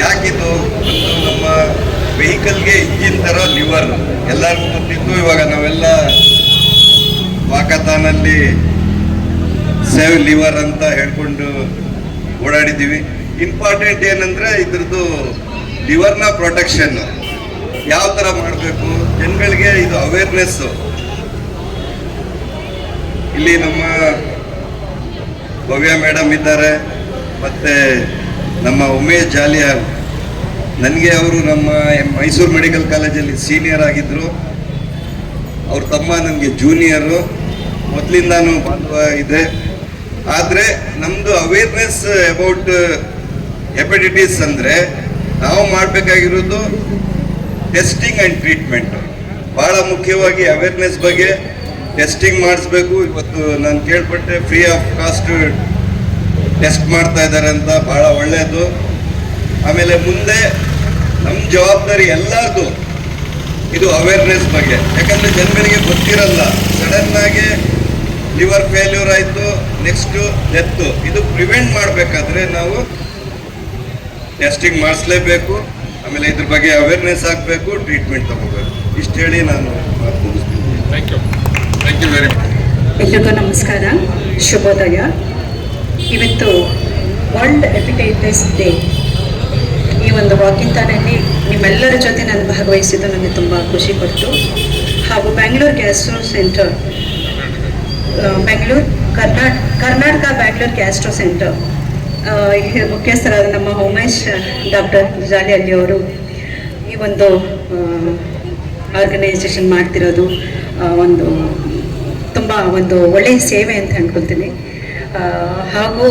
ಯಾಕಿದು ಒಂದು ನಮ್ಮ ವೆಹಿಕಲ್ಗೆ ಇಂಜಿನ್ ಥರ ಲಿವರ್ ಎಲ್ಲರಿಗೂ ಗೊತ್ತಿತ್ತು. ಇವಾಗ ನಾವೆಲ್ಲ ವಾಕಥಾನಲ್ಲಿ ಸೇವ್ ಲಿವರ್ ಅಂತ ಹೇಳ್ಕೊಂಡು ಓಡಾಡಿದ್ದೀವಿ. ಇಂಪಾರ್ಟೆಂಟ್ ಏನಂದರೆ ಇದ್ರದ್ದು ಲಿವರ್ನ ಪ್ರೊಟೆಕ್ಷನ್ ಯಾವ ಥರ ಮಾಡಬೇಕು ಜನಗಳಿಗೆ, ಇದು ಅವೇರ್ನೆಸ್ಸು. ಇಲ್ಲಿ ನಮ್ಮ ಭವ್ಯ ಮೇಡಮ್ ಇದ್ದಾರೆ, ಮತ್ತು ನಮ್ಮ ಉಮೇಶ್ ಜಾಲಿಯಾರ್. ನನಗೆ ಅವರು ನಮ್ಮ ಮೈಸೂರು ಮೆಡಿಕಲ್ ಕಾಲೇಜಲ್ಲಿ ಸೀನಿಯರ್ ಆಗಿದ್ದರು. ಅವ್ರ ತಮ್ಮ ನನಗೆ ಜೂನಿಯರು. ಮೊದಲಿಂದಾನು ಬಾಂಧವ ಇದೆ. ಆದರೆ ನಮ್ಮದು ಅವೇರ್ನೆಸ್ ಅಬೌಟ್ ಹೆಪಟೈಟಿಸ್ ಅಂದರೆ ನಾವು ಮಾಡಬೇಕಾಗಿರೋದು ಟೆಸ್ಟಿಂಗ್ ಆ್ಯಂಡ್ ಟ್ರೀಟ್ಮೆಂಟ್. ಭಾಳ ಮುಖ್ಯವಾಗಿ ಅವೇರ್ನೆಸ್ ಬಗ್ಗೆ ಟೆಸ್ಟಿಂಗ್ ಮಾಡಿಸ್ಬೇಕು. ಇವತ್ತು ನಾನು ಕೇಳ್ಪಟ್ಟೆ ಫ್ರೀ ಆಫ್ ಕಾಸ್ಟ್ ಟೆಸ್ಟ್ ಮಾಡ್ತಾ ಇದ್ದಾರೆ ಅಂತ, ಭಾಳ ಒಳ್ಳೆಯದು. ಆಮೇಲೆ ಮುಂದೆ ನಮ್ಮ ಜವಾಬ್ದಾರಿ ಎಲ್ಲರದು ಇದು ಅವೇರ್ನೆಸ್ ಬಗ್ಗೆ. ಯಾಕಂದರೆ ಜನಗಳಿಗೆ ಗೊತ್ತಿರಲ್ಲ, ಸಡನ್ನಾಗಿ ಲಿವರ್ ಫೇಲ್ಯೂರ್ ಆಯಿತು, ನೆಕ್ಸ್ಟು ಡೆತ್ತು. ಇದು ಪ್ರಿವೆಂಟ್ ಮಾಡಬೇಕಾದ್ರೆ ನಾವು ಟೆಸ್ಟಿಂಗ್ ಮಾಡಿಸ್ಲೇಬೇಕು. ಆಮೇಲೆ ಇದ್ರ ಬಗ್ಗೆ ಅವೇರ್ನೆಸ್ ಆಗಬೇಕು, ಟ್ರೀಟ್ಮೆಂಟ್ ತಗೋಬೇಕು. ಇಷ್ಟು ಹೇಳಿ ನಾನು ಮಾತು ಮುಗಿಸ್ತೀನಿ. Thank you very much. ಎಲ್ರಿಗೂ ನಮಸ್ಕಾರ, ಶುಭೋದಯ. ಇವತ್ತು ವರ್ಲ್ಡ್ ಹೆಪಟೈಟಿಸ್ ಡೇ. ಈ ಒಂದು ವಾಕಿಂಗ್ನಲ್ಲಿ ನಿಮ್ಮೆಲ್ಲರ ಜೊತೆ ನಾನು ಭಾಗವಹಿಸಿದ್ದು ನನಗೆ ತುಂಬ ಖುಷಿ ಕೊಟ್ಟು. ಹಾಗೂ Bangalore gastro centre, Karnataka Bangalore gastro centre ಮುಖ್ಯಸ್ಥರಾದ ನಮ್ಮ ಉಮೇಶ್ ಡಾಕ್ಟರ್ ಜಾಲಿಯಲ್ಲಿ ಅವರು ಈ ಒಂದು ಆರ್ಗನೈಸೇಷನ್ ಮಾಡ್ತಿರೋದು ತುಂಬ ಒಂದು ಒಳ್ಳೆಯ ಸೇವೆ ಅಂತ ಅಂದ್ಕೊಳ್ತೀನಿ. ಹಾಗೂ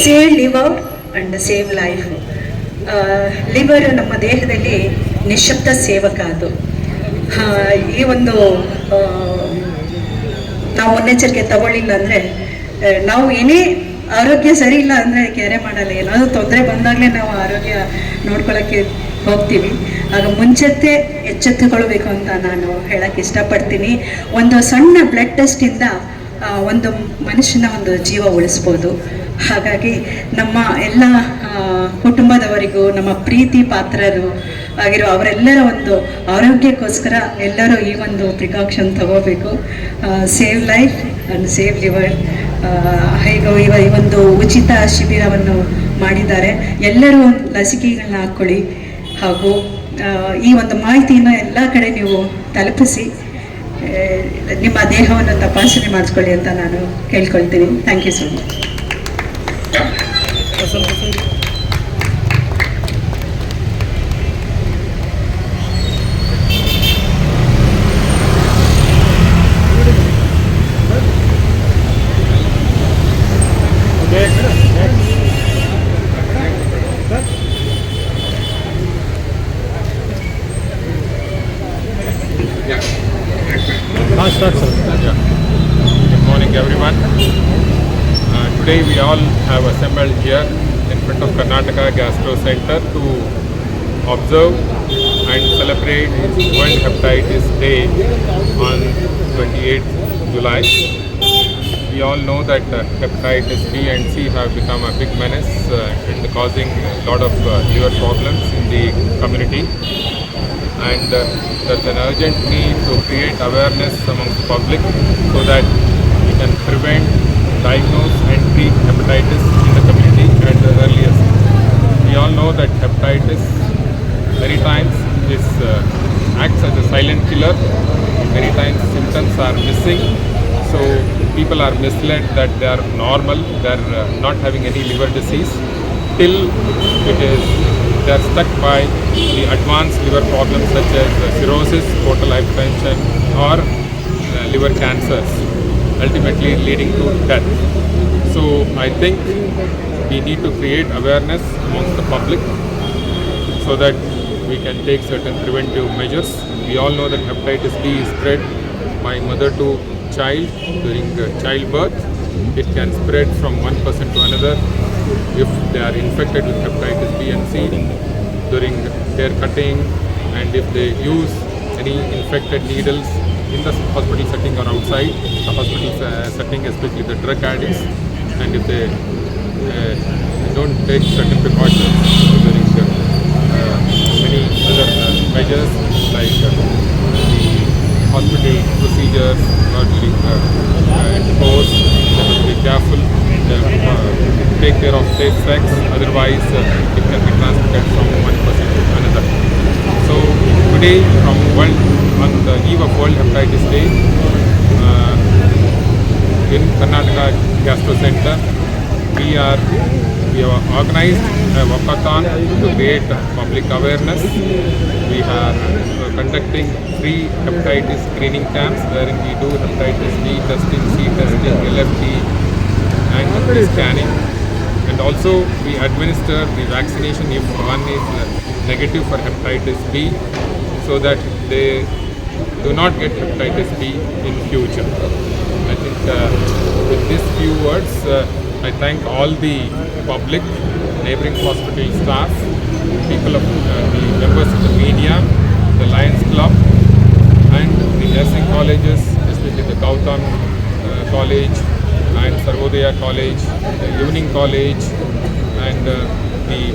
save liver and save life. Liver ನಮ್ಮ ದೇಹದಲ್ಲಿ ನಿಶ್ಶಬ್ದ ಸೇವಕ. ಅದು ಈ ಒಂದು ನಾವು ಮುನ್ನೆಚ್ಚರಿಕೆ ತಗೊಳ್ಳಿಲ್ಲ ಅಂದರೆ, ನಾವು ಏನೇ ಆರೋಗ್ಯ ಸರಿ ಇಲ್ಲ ಅಂದರೆ ಕ್ಯಾರೆ ಮಾಡಲ್ಲ. ಏನಾದರೂ ತೊಂದರೆ ಬಂದಾಗಲೇ ನಾವು ಆರೋಗ್ಯ ನೋಡ್ಕೊಳ್ಳೋಕ್ಕೆ ಹೋಗ್ತೀವಿ. ಆಗ ಮುಂಚೆತ್ತೆ ಎಚ್ಚೆತ್ತುಕೊಳ್ಬೇಕು ಅಂತ ನಾನು ಹೇಳೋಕ್ಕೆ ಇಷ್ಟಪಡ್ತೀನಿ. ಒಂದು ಸಣ್ಣ ಬ್ಲಡ್ ಟೆಸ್ಟಿಂದ ಒಂದು ಮನುಷ್ಯನ ಒಂದು ಜೀವ ಉಳಿಸ್ಬೋದು. ಹಾಗಾಗಿ ನಮ್ಮ ಎಲ್ಲ ಕುಟುಂಬದವರಿಗೂ, ನಮ್ಮ ಪ್ರೀತಿ ಪಾತ್ರರು ಆಗಿರೋ ಅವರೆಲ್ಲರ ಒಂದು ಆರೋಗ್ಯಕ್ಕೋಸ್ಕರ ಎಲ್ಲರೂ ಈ ಒಂದು ಪ್ರಿಕಾಷನ್ ತಗೋಬೇಕು. Save life and save liver. ಹೇಗೋ ಈ ಒಂದು ಉಚಿತ ಶಿಬಿರವನ್ನು ಮಾಡಿದ್ದಾರೆ. ಎಲ್ಲರೂ ಲಸಿಕೆಗಳನ್ನ ಹಾಕ್ಕೊಳ್ಳಿ. ಹಾಗೂ ಈ ಒಂದು ಮಾಹಿತಿಯನ್ನು ಎಲ್ಲ ಕಡೆ ನೀವು ತಲುಪಿಸಿ ನಿಮ್ಮ ದೇಹವನ್ನು ತಪಾಸಣೆ ಮಾಡಿಸ್ಕೊಳ್ಳಿ ಅಂತ ನಾನು ಕೇಳ್ಕೊಳ್ತೀನಿ. Thank you so much. Good morning, everyone. Today we all have assembled here in front of Karnataka Gastro Center to observe and celebrate World Hepatitis Day on 28th July. We all know that hepatitis B and C have become a big menace and causing a lot of liver problems in the community. And there's an urgent need to create awareness among the public so that we can prevent, diagnose and treat hepatitis in the community at the earliest. We all know that hepatitis many times acts as a silent killer. Many times symptoms are missing, so people are misled that they are normal, they are not having any liver disease, till they are stuck by the advanced liver problems such as cirrhosis, portal hypertension or liver cancers, ultimately leading to death. So I think we need to create awareness amongst the public so that we can take certain preventive measures. We all know that hepatitis B is spread by mother to child during childbirth. It can spread from one person to another if they are infected with hepatitis B and C during hair cutting, and if they use any infected needles in the hospital setting or outside the hospital setting, especially the drug addicts, and if they don't take certain precautions during measures like the hospital procedures are being enforced. They must be careful. They take care of safe sex. Otherwise, it can be transmitted from one person to another. So today, on the eve of World Hepatitis Day, in Karnataka Gastro Center, we have organized a walkathon to create public awareness. We are conducting free hepatitis screening camps wherein we do hepatitis B testing, C testing, LFT and scanning. And also we administer the vaccination if one is negative for hepatitis B, so that they do not get hepatitis B in future. I think with these few words, I thank all the public, neighbouring hospital staff, people of the members of the media, the Lions Club, and the nursing colleges, especially the Gautam College and Sarvodaya College, the Evening College, and the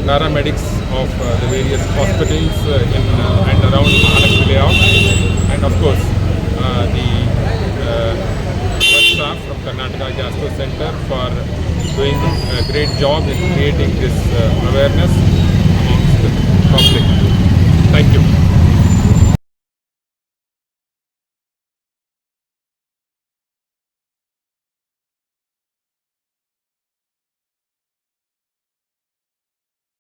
paramedics of the various hospitals in and around Mahalakshmi Layout, and of course the staff from Karnataka Gastro Center for doing a great job in creating this awareness.